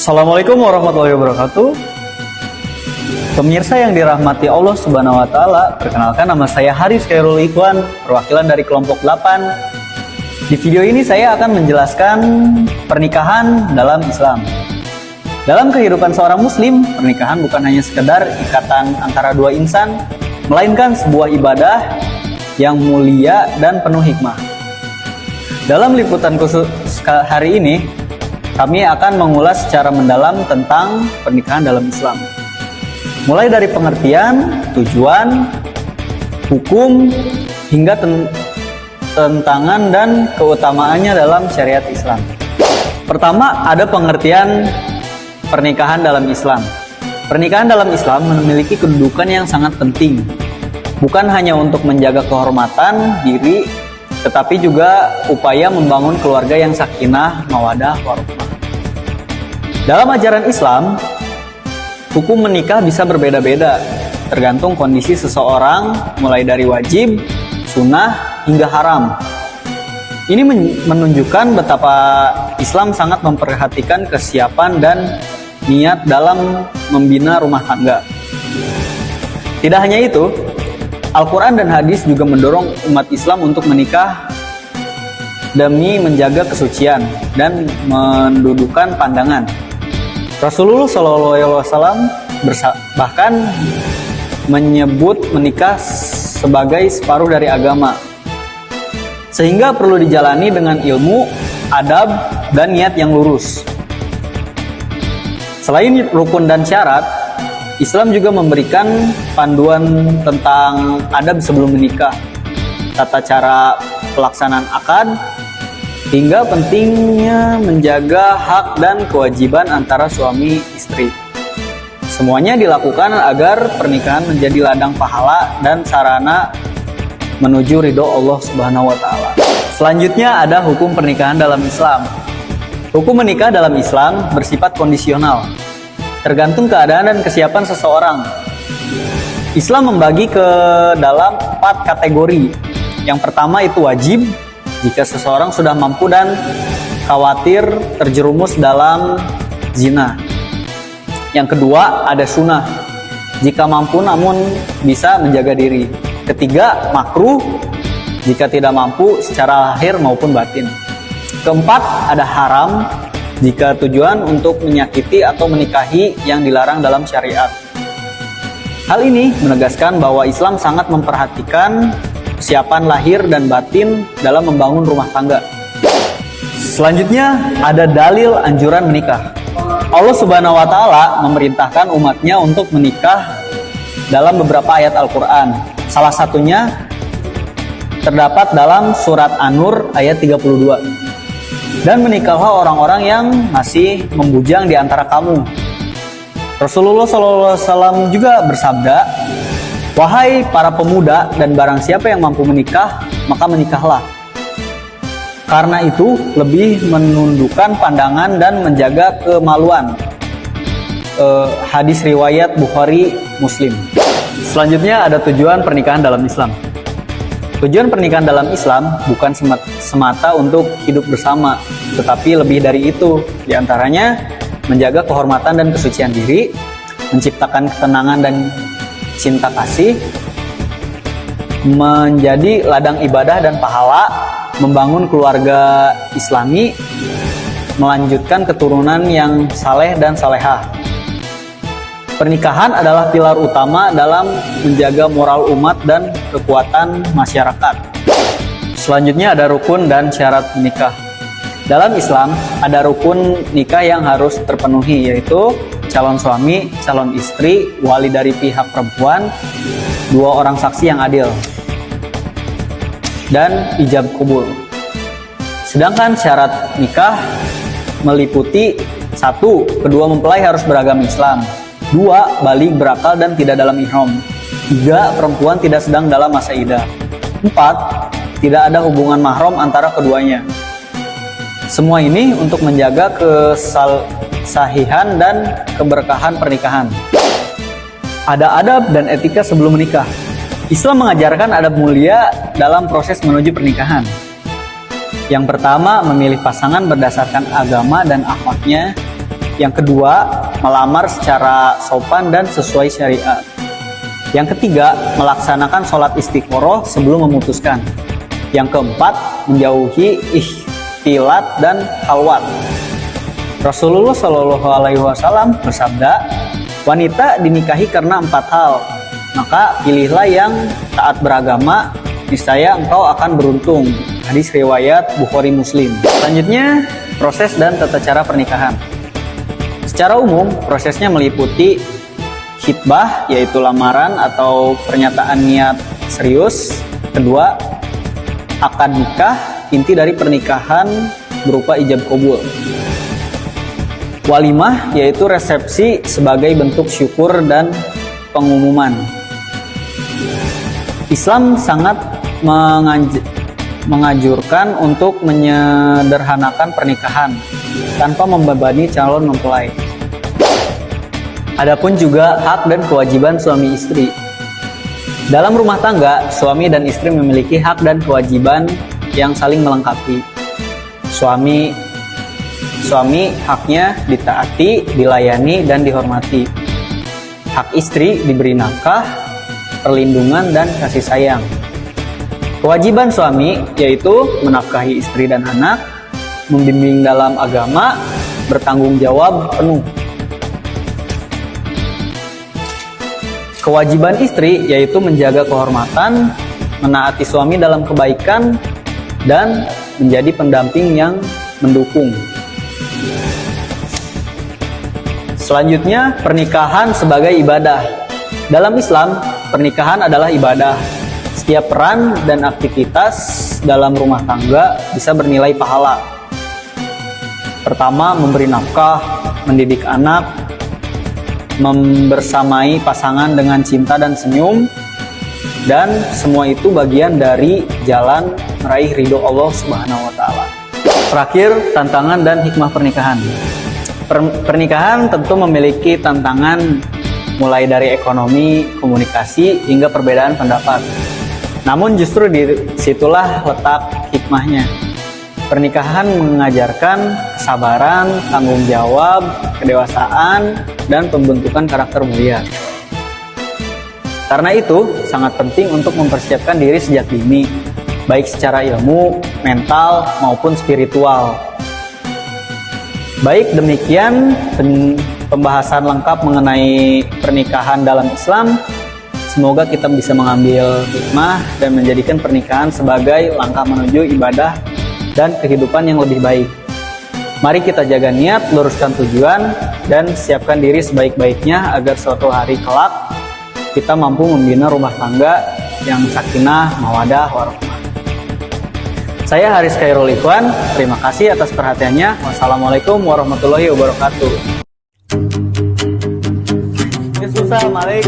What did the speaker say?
Assalamualaikum warahmatullahi wabarakatuh. Pemirsa yang dirahmati Allah Subhanahu wa taala, perkenalkan nama saya Haris Khairul Ikhwan, perwakilan dari kelompok 8. Di video ini saya akan menjelaskan pernikahan dalam Islam. Dalam kehidupan seorang muslim, pernikahan bukan hanya sekedar ikatan antara dua insan, melainkan sebuah ibadah yang mulia dan penuh hikmah. Dalam liputan khusus hari ini, kami akan mengulas secara mendalam tentang pernikahan dalam Islam. Mulai dari pengertian, tujuan, hukum, hingga tentangan dan keutamaannya dalam syariat Islam. Pertama, ada pengertian pernikahan dalam Islam. Pernikahan dalam Islam memiliki kedudukan yang sangat penting. Bukan hanya untuk menjaga kehormatan diri, tetapi juga upaya membangun keluarga yang sakinah, mawadah, warahmah. Dalam ajaran Islam, hukum menikah bisa berbeda-beda, tergantung kondisi seseorang, mulai dari wajib, sunnah, hingga haram. Ini menunjukkan betapa Islam sangat memperhatikan kesiapan dan niat dalam membina rumah tangga. Tidak hanya itu, Al-Quran dan hadis juga mendorong umat Islam untuk menikah demi menjaga kesucian dan mendudukan pandangan. Rasulullah SAW bahkan menyebut menikah sebagai separuh dari agama, sehingga perlu dijalani dengan ilmu, adab, dan niat yang lurus. Selain rukun dan syarat, Islam juga memberikan panduan tentang adab sebelum menikah, tata cara pelaksanaan akad, hingga pentingnya menjaga hak dan kewajiban antara suami istri. Semuanya dilakukan agar pernikahan menjadi ladang pahala dan sarana menuju ridho Allah Subhanahu wa taala. Selanjutnya ada hukum pernikahan dalam Islam. Hukum menikah dalam Islam bersifat kondisional, tergantung keadaan dan kesiapan seseorang. Islam membagi ke dalam 4 kategori. Yang pertama itu wajib, jika seseorang sudah mampu dan khawatir terjerumus dalam zina. Yang kedua ada sunnah, jika mampu namun bisa menjaga diri. Ketiga makruh, jika tidak mampu secara lahir maupun batin. Keempat ada haram, jika tujuan untuk menyakiti atau menikahi yang dilarang dalam syariat. Hal ini menegaskan bahwa Islam sangat memperhatikan kesiapan lahir dan batin dalam membangun rumah tangga. Selanjutnya ada dalil anjuran menikah. Allah Subhanahu wa taala memerintahkan umatnya untuk menikah dalam beberapa ayat Al-Quran. Salah satunya terdapat dalam surat An-Nur ayat 32. Dan menikahlah orang-orang yang masih membujang di antara kamu. Rasulullah SAW juga bersabda, "Wahai para pemuda dan barang siapa yang mampu menikah, maka menikahlah. Karena itu lebih menundukkan pandangan dan menjaga kemaluan." Hadis riwayat Bukhari, Muslim. Selanjutnya ada tujuan pernikahan dalam Islam. Tujuan pernikahan dalam Islam bukan semata untuk hidup bersama, tetapi lebih dari itu. Di antaranya menjaga kehormatan dan kesucian diri, menciptakan ketenangan dan cinta kasih, menjadi ladang ibadah dan pahala, membangun keluarga Islami, melanjutkan keturunan yang saleh dan salehah. Pernikahan adalah pilar utama dalam menjaga moral umat dan kekuatan masyarakat. Selanjutnya ada rukun dan syarat menikah. Dalam Islam ada rukun nikah yang harus terpenuhi, yaitu calon suami, calon istri, wali dari pihak perempuan, 2 orang saksi yang adil, dan ijab kabul. Sedangkan syarat nikah meliputi 1. Kedua mempelai harus beragama Islam. 2. Baligh, berakal dan tidak dalam ihram. 3. Perempuan tidak sedang dalam masa iddah. 4. Tidak ada hubungan mahram antara keduanya. Semua ini untuk menjaga kesahihan dan keberkahan pernikahan. Ada adab dan etika sebelum menikah. Islam mengajarkan adab mulia dalam proses menuju pernikahan. Yang pertama, memilih pasangan berdasarkan agama dan akhlaknya. Yang kedua, melamar secara sopan dan sesuai syariat. Yang ketiga, melaksanakan sholat istiqoroh sebelum memutuskan. Yang keempat, menjauhi ikhtilat dan khalwat. Rasulullah Shallallahu Alaihi Wasallam bersabda, wanita dinikahi karena 4 hal, maka pilihlah yang taat beragama, niscaya engkau akan beruntung. Hadis riwayat Bukhari Muslim. Selanjutnya, proses dan tata cara pernikahan. Secara umum, prosesnya meliputi khitbah, yaitu lamaran atau pernyataan niat serius. Kedua, akad nikah, inti dari pernikahan berupa ijab kabul. Walimah, yaitu resepsi sebagai bentuk syukur dan pengumuman. Islam sangat mengajurkan untuk menyederhanakan pernikahan tanpa membebani calon mempelai. Adapun juga hak dan kewajiban suami istri. Dalam rumah tangga, suami dan istri memiliki hak dan kewajiban yang saling melengkapi. Suami haknya ditaati, dilayani, dan dihormati. Hak istri diberi nafkah, perlindungan, dan kasih sayang. Kewajiban suami yaitu menafkahi istri dan anak, membimbing dalam agama, bertanggung jawab penuh. Kewajiban istri yaitu menjaga kehormatan, menaati suami dalam kebaikan, dan menjadi pendamping yang mendukung. Selanjutnya, pernikahan sebagai ibadah. Dalam Islam, pernikahan adalah ibadah. Setiap peran dan aktivitas dalam rumah tangga bisa bernilai pahala. Pertama, memberi nafkah, mendidik anak, membersamai pasangan dengan cinta dan senyum, dan semua itu bagian dari jalan meraih ridho Allah Subhanahu wa Ta'ala. Terakhir, tantangan dan hikmah pernikahan. Pernikahan tentu memiliki tantangan mulai dari ekonomi, komunikasi, hingga perbedaan pendapat. Namun justru disitulah letak hikmahnya. Pernikahan mengajarkan kesabaran, tanggung jawab, kedewasaan, dan pembentukan karakter mulia. Karena itu, sangat penting untuk mempersiapkan diri sejak dini, baik secara ilmu, mental, maupun spiritual. Baik demikian pembahasan lengkap mengenai pernikahan dalam Islam. Semoga kita bisa mengambil hikmah dan menjadikan pernikahan sebagai langkah menuju ibadah dan kehidupan yang lebih baik. Mari kita jaga niat, luruskan tujuan, dan siapkan diri sebaik-baiknya agar suatu hari kelak kita mampu membina rumah tangga yang sakinah, mawadah, warahmah. Saya Haris Khairul Ikhwan, terima kasih atas perhatiannya. Wassalamualaikum warahmatullahi wabarakatuh. Susah, Malik.